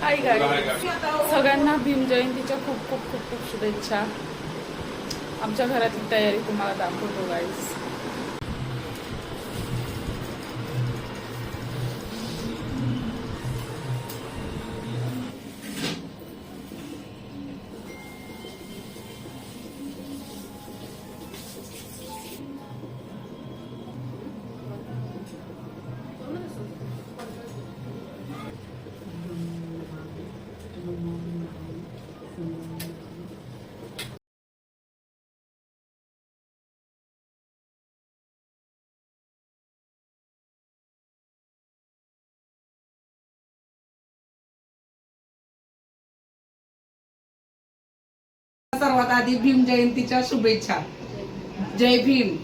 Hi guys, सगळ्यांना भीम जयंतीच्या खूप खूप खूप खूप शुभेच्छा. आमच्या घरातली तयारी तुम्हाला दाखवतो गाईज. सर्वात आधी भीम जयंतीच्या शुभेच्छा. जय भीम.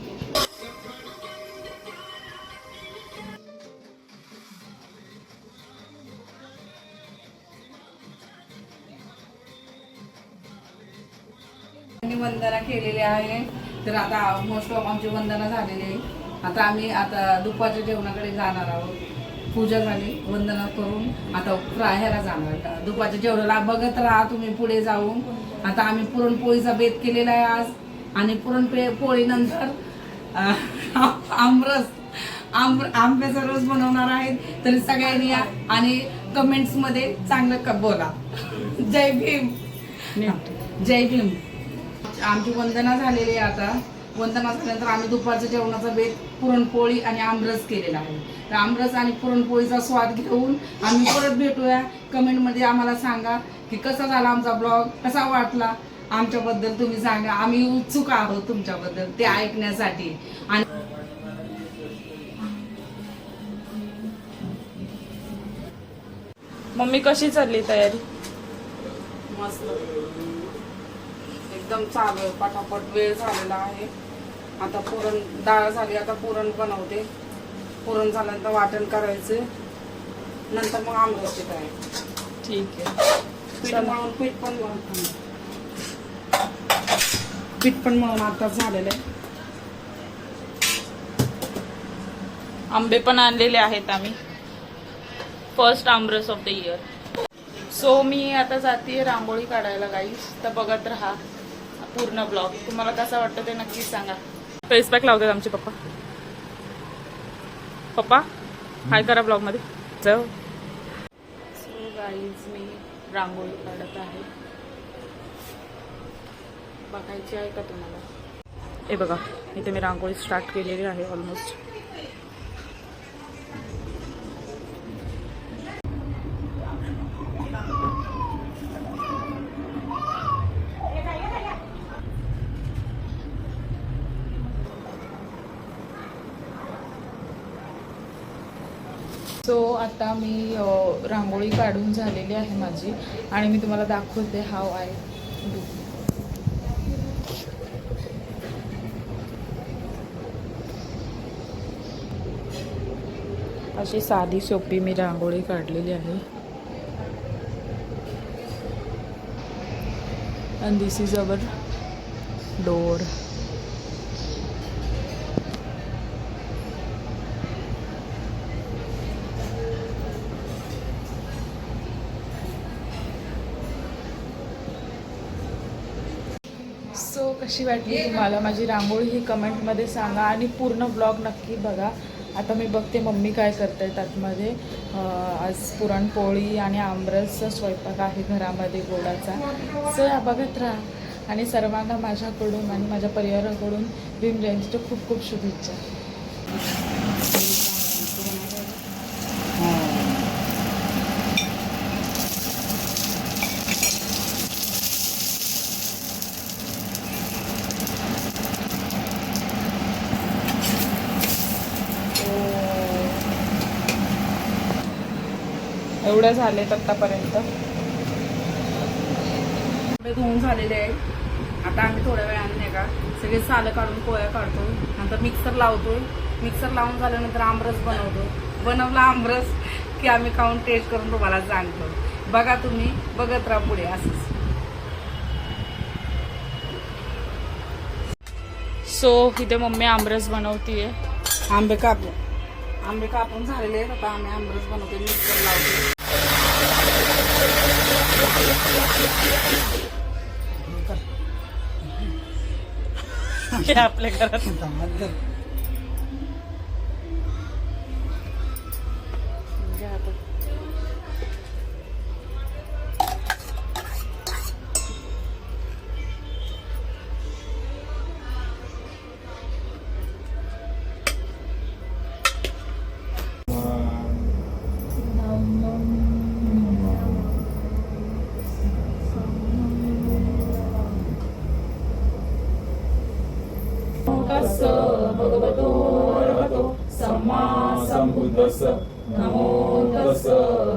वंदना केलेली आहे. तर आता मोस्ट ऑफ आमची वंदना झालेली आहे. आता दुपारच्या जेवणाकडे जाणार आहोत. पूजा झाली, वंदना करून आता ह्याला जाणार. दुपारच्या जेवणाला बघत राहा तुम्ही पुढे जाऊन. आता आम्ही पुरणपोळीचा बेत केलेला आहे आज. आणि पुरणपोळी नंतर आंब्याचा रस बनवणार आहेत. तर सगळ्यांनी या आणि कमेंट्स मध्ये चांगलं बोला. जय भीम. जय भीम. आमची वंदना झालेली आहे. आता वंदना झाल्यानंतर आम्ही दुपारच्या जेवणाचा बेत पुरणपोळी आणि आमरस केलेला आहे. तर आमरस आणि पुरणपोळीचा स्वाद घेऊन आम्ही परत भेटूया. कमेंटमध्ये आम्हाला सांगा की कसा झाला आमचा ब्लॉग, कसा वाटला आमच्याबद्दल तुम्ही सांगा. आम्ही उत्सुक आहोत तुमच्याबद्दल ते ऐकण्यासाठी. आणि मम्मी कशी चालली तयारी? मस्त एकदम चालू आहे. पटापट वेळ झालेला आहे. आता पुरण डाळ झाली, आता पुरण बनवते. पुरण झाल्यानंतर वाटण करायचे, नंतर मग आमरसची तयारी. ठीक आहे. पीठ पण मळून आता झालेलं आहे. आंबे पण आणलेले आहेत आम्ही. First aamras of the year. So मी आता जाते रांगोळी काढायला गाईस. तर बघत राहा पूर्ण ब्लॉग. तुम्हाला कसा वाटतं ते नक्कीच सांगा. फेस पॅक लावतात आमचे पप्पा. पप्पा हाय करा ब्लॉग मध्ये जाऊ. सो गाईज मी रांगोळी काढत आहे. बघायची आहे का तुम्हाला? हे बघा, इथे मी रांगोळी स्टार्ट केलेली आहे ऑलमोस्ट. सो आता मी रांगोळी काढून झालेली आहे माझी. आणि मी तुम्हाला दाखवते हाव आय डू. अशी साधी सोपी मी रांगोळी काढलेली आहे. and this is our door. So कशी वाटली तुम्हाला माझी रांगोळी ही कमेंटमध्ये सांगा. आणि पूर्ण ब्लॉग नक्की बघा. आता मी बघते मम्मी काय करते आतमध्ये. आज पुरणपोळी आणि आमरसचा स्वयंपाक आहे घरामध्ये गोडाचा. सो बघत राहा. आणि सर्वांना माझ्याकडून आणि माझ्या परिवाराकडून भीम जयंतीच्या खूप खूप शुभेच्छा. एवढं झालेत आतापर्यंत. धुवून झालेले आहे. आता आम्ही थोड्या वेळाने नाही का सगळे सालं काढून पोळ्या काढतो. नंतर मिक्सर लावतोय. मिक्सर लावून झाल्यानंतर आमरस बनवतो. बनवला आमरस की आम्ही खाऊन टेस्ट करून तुम्हाला सांगतो. बघा तुम्ही बघत राहा पुढे असंच. सो इथे मम्मी आमरस बनवतीये. आंबे कापले. आंबे कापून झालेले आहेत. आता आम्ही आमरस बनवतो. मिक्सर लावतो. आपल्या घरात भगवतो अरहतो सम्मा संबुद्धस्स नमो तस्स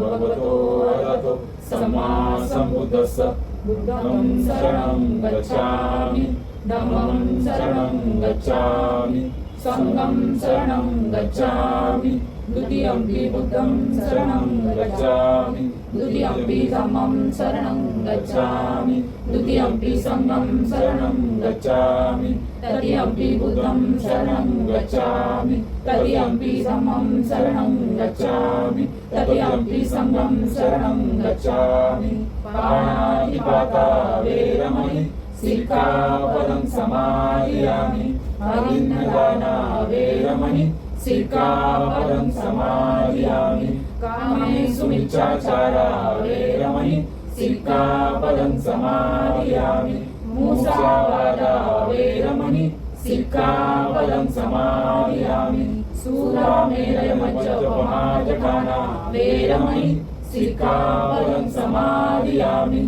भगवतो अरहतो सम्मा संबुद्धस्स बुद्धं शरणं गच्छामि धम्मं शरणं गच्छामि संघं शरणं गच्छामि द्वितीयंपि बुद्धं शरणं गच्छामि द्वितीयंपि धम्मं शरणं गच्छामि द्वितीयंपि संघं शरणं गच्छामि तृतीयंपि बुद्धं शरणं गच्छामि तृतीयंपि धम्मं शरणं गच्छामि तृतीयंपि संघं शरणं गच्छामि पाणातिपाता वेरमणि सिक्खापदं समादियामि अभिन्नदाना वेरमणि सिक्खापदं समादियामि कामेषु मिच्छाचारा वेरमणि सिक्खापदं समादियामि मुसावादा वेरमणि सिक्खापदं समादियामि सूरामेरयमज्जपमाजठाना वेरमणि सिक्खापदं समादियामि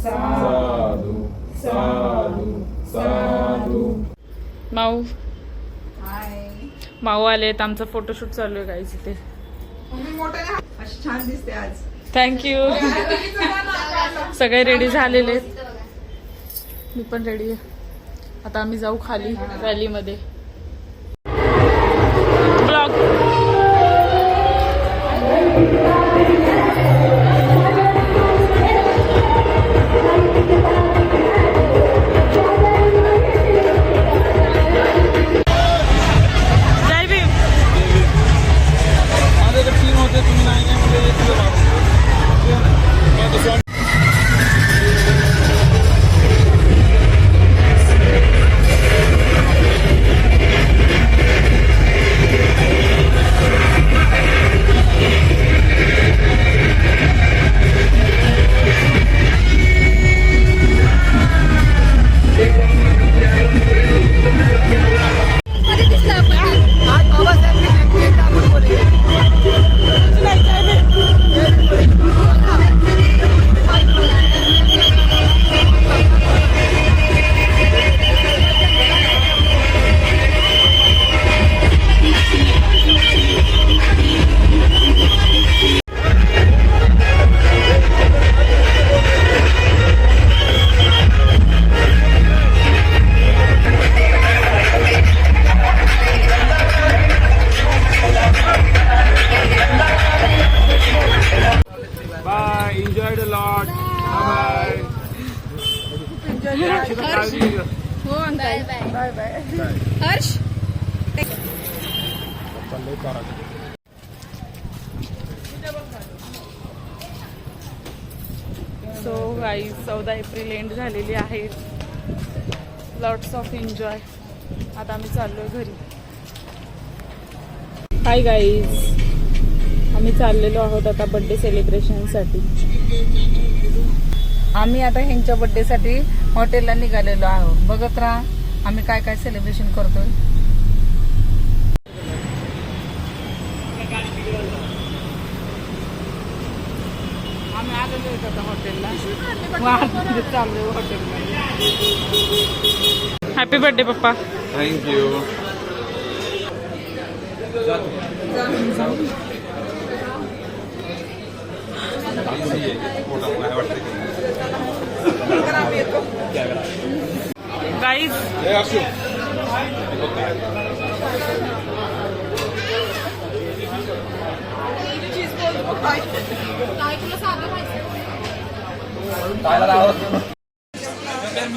साधु साधु साधु. माऊ माऊ आलेत. आमचा फोटोशूट चालू आहे गाईज इथे. अशी छान दिसते आज. थँक्यू. सगळे रेडी झालेले आहेत. मी पण रेडी आहे. आता आम्ही जाऊ खाली रॅलीमध्ये. Blog Harsh so guys 14 April end झालेली आहे. Lots of enjoy. आता आम्ही चाललोय घरी. हाय गाईज, आम्ही चाललेलो आहोत आता बर्थडे सेलिब्रेशनसाठी. आम्ही आता ह्यांच्या बर्थडेसाठी हॉटेलला निघालेलो आहोत. बघत राहा आम्ही काय काय सेलिब्रेशन करतोय. आम्ही आलेलो आहेत आता हॉटेलला. चाललोय हॉटेलला. हॅपी बर्थडे पप्पा. थँक्यू. गाईज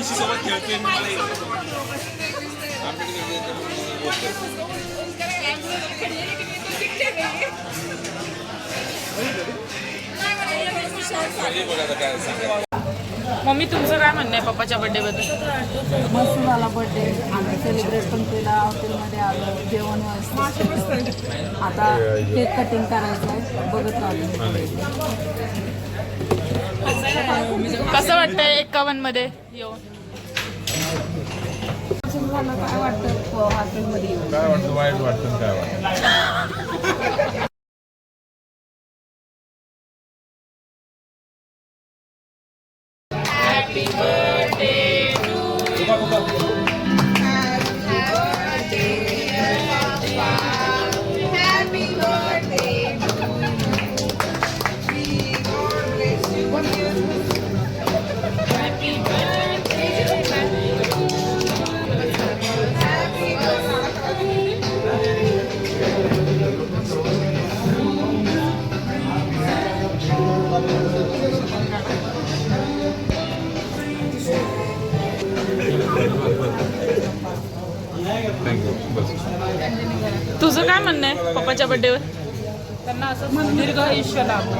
सोबत खेळतोय मम्मी तुमचं काय म्हणणं आहे पप्पाच्या बर्थडे बद्दल? मस्त झाला बर्थडे. आम्ही सेलिब्रेट पण केला, हॉटेलमध्ये आलो, जेवण व्यवस्थित. आता केक कटिंग करायचं आहे, बघत राहतो. कसं वाटतंय 51 मध्ये येऊन? झालं काय वाटतं हॉटेलमध्ये येऊन? काय वाटतं? वाईट वाटतं काय वाटतं? थँक्यू. बस. तुझं काय म्हणणं आहे पप्पाच्या बर्थडेवर? त्यांना असं दीर्घ आयुष्य लाभो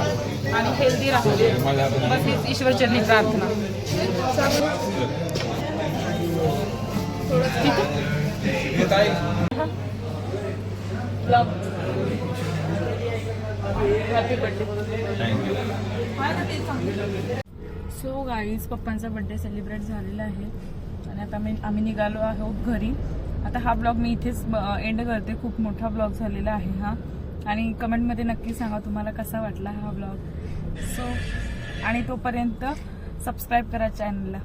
आणि हेल्दी राहू दे, बस हीच ईश्वरचरणी प्रार्थना. Happy birthday. Thank you. So guys, पप्पांचा बर्थडे सेलिब्रेट झालेला आहे आणि आता आम्ही निघालो आहोत घरी. आता हा ब्लॉग मी इथेच एंड करते. खूप मोठा ब्लॉग झालेला आहे हा, आणि कमेंटमध्ये नक्की सांगा तुम्हाला कसा वाटला हा ब्लॉग. सो आणि तोपर्यंत सबस्क्राईब करा चॅनलला.